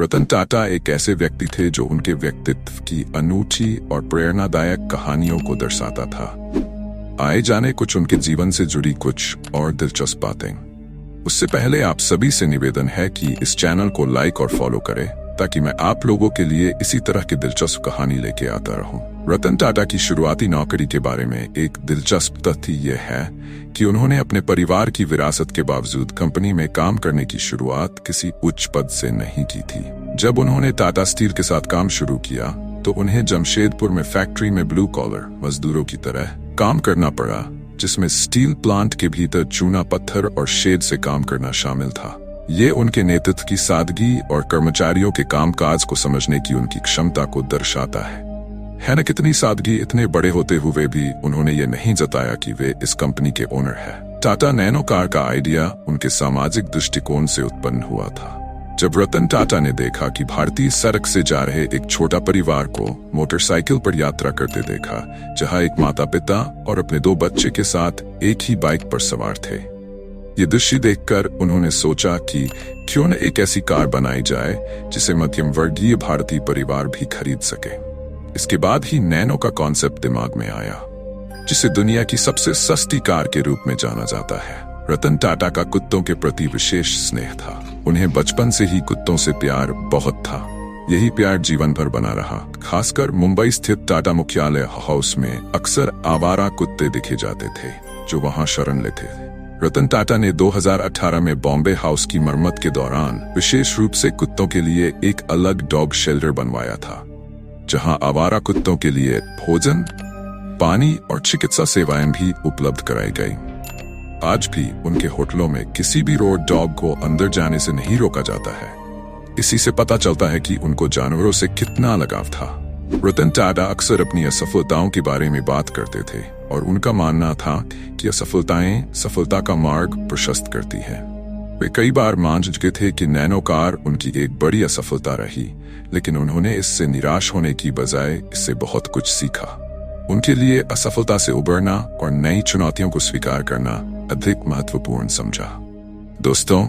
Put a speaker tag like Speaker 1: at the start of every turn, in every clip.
Speaker 1: रतन टाटा एक ऐसे व्यक्ति थे जो उनके व्यक्तित्व की अनूठी और प्रेरणादायक कहानियों को दर्शाता था। आए जाने कुछ उनके जीवन से जुड़ी कुछ और दिलचस्प बातें। उससे पहले आप सभी से निवेदन है कि इस चैनल को लाइक और फॉलो करें ताकि मैं आप लोगों के लिए इसी तरह की दिलचस्प कहानी लेके आता रहूं। रतन टाटा की शुरुआती नौकरी के बारे में एक दिलचस्प तथ्य यह है कि उन्होंने अपने परिवार की विरासत के बावजूद कंपनी में काम करने की शुरुआत किसी उच्च पद से नहीं की थी। जब उन्होंने टाटा स्टील के साथ काम शुरू किया तो उन्हें जमशेदपुर में फैक्ट्री में ब्लू कॉलर मजदूरों की तरह काम करना पड़ा, जिसमें स्टील प्लांट के भीतर चूना पत्थर और शेड से काम करना शामिल था। ये उनके नेतृत्व की सादगी और कर्मचारियों के कामकाज को समझने की उनकी क्षमता को दर्शाता है न? कितनी सादगी, इतने बड़े होते हुए भी उन्होंने ये नहीं जताया कि वे इस कंपनी के ओनर है। टाटा नैनो कार का आइडिया उनके सामाजिक दृष्टिकोण से उत्पन्न हुआ था। जब रतन टाटा ने देखा कि भारतीय सड़क से जा रहे एक छोटा परिवार को मोटरसाइकिल पर यात्रा करते देखा, जहां एक माता पिता और अपने 2 बच्चे के साथ एक ही बाइक पर सवार थे, ये दृश्य देखकर उन्होंने सोचा कि क्यों न एक ऐसी कार बनाई जाए जिसे मध्यम वर्गीय भारतीय परिवार भी खरीद सके। इसके बाद ही नैनो का कॉन्सेप्ट दिमाग में आया, जिसे दुनिया की सबसे सस्ती कार के रूप में जाना जाता है। रतन टाटा का कुत्तों के प्रति विशेष स्नेह था। उन्हें बचपन से ही कुत्तों से प्यार बहुत था। यही प्यार जीवन भर बना रहा। खासकर मुंबई स्थित टाटा मुख्यालय हाउस में अक्सर आवारा कुत्ते दिखे जाते थे जो वहां शरण लेते थे। रतन टाटा ने 2018 में बॉम्बे हाउस की मरम्मत के दौरान विशेष रूप से कुत्तों के लिए एक अलग डॉग शेल्टर बनवाया था, जहां आवारा कुत्तों के लिए भोजन, पानी और चिकित्सा सेवाएं भी उपलब्ध कराई गई। आज भी उनके होटलों में किसी भी रोड डॉग को अंदर जाने से नहीं रोका जाता है। इसी से पता चलता है कि उनको जानवरों से कितना लगाव था। रतन टाटा अक्सर अपनी असफलताओं के बारे में बात करते थे और उनका मानना था कि असफलताएं सफलता का मार्ग प्रशस्त करती हैं। वे कई बार मान चुके थे कि नैनो कार उनकी एक बड़ी असफलता रही, लेकिन उन्होंने इससे निराश होने की बजाय इससे बहुत कुछ सीखा। उनके लिए असफलता से उबरना और नई चुनौतियों को स्वीकार करना अधिक महत्वपूर्ण समझा। दोस्तों,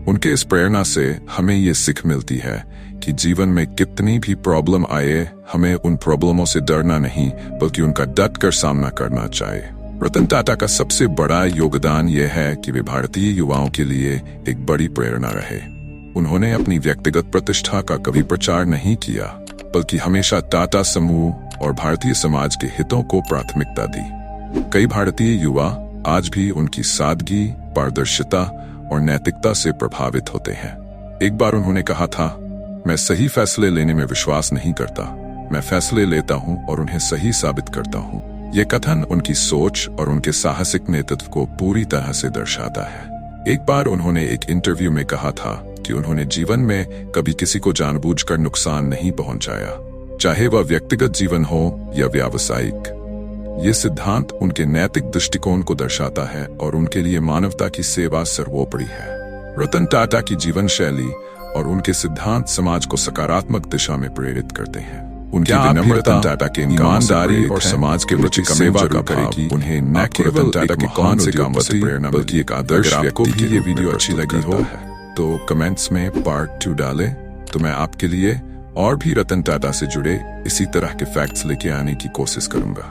Speaker 1: उनके इस प्रेरणा से हमें ये सीख मिलती है कि जीवन में कितनी भी प्रॉब्लम आए, हमें उन प्रॉब्लमों से डरना नहीं बल्कि उनका डट कर सामना करना चाहिए। रतन टाटा का सबसे बड़ा योगदान यह है कि वे भारतीय युवाओं के लिए एक बड़ी प्रेरणा रहे। उन्होंने अपनी व्यक्तिगत प्रतिष्ठा का कभी प्रचार नहीं किया, बल्कि हमेशा टाटा समूह और भारतीय समाज के हितों को प्राथमिकता दी। कई भारतीय युवा आज भी उनकी सादगी, पारदर्शिता और नैतिकता से प्रभावित होते हैं। एक बार उन्होंने कहा था, मैं सही फैसले लेने में विश्वास नहीं करता, मैं फैसले लेता हूं और उन्हें सही साबित करता हूं। यह कथन उनकी सोच और उनके साहसिक नेतृत्व को पूरी तरह से दर्शाता है। एक बार उन्होंने एक इंटरव्यू में कहा था कि उन्होंने जीवन में कभी किसी को जानबूझकर नुकसान नहीं पहुंचाया, चाहे वह व्यक्तिगत जीवन हो या व्यावसायिक। ये सिद्धांत उनके नैतिक दृष्टिकोण को दर्शाता है और उनके लिए मानवता की सेवा सर्वोपरि है। रतन टाटा की जीवन शैली और उनके सिद्धांत समाज को सकारात्मक दिशा में प्रेरित करते हैं। उनकी विनम्रता, टाटा के ईमानदारी और समाज के प्रति सेवा का भाव उन्हें न केवल टाटा के कौन से काम से प्रेरणा बल्कि एक आदर्श व्यक्ति की ये वीडियो अच्छी लगी हो तो कमेंट्स में पार्ट 2 डालें, तो मैं आपके लिए और भी रतन टाटा से जुड़े इसी तरह के फैक्ट्स लेके आने की कोशिश करूंगा।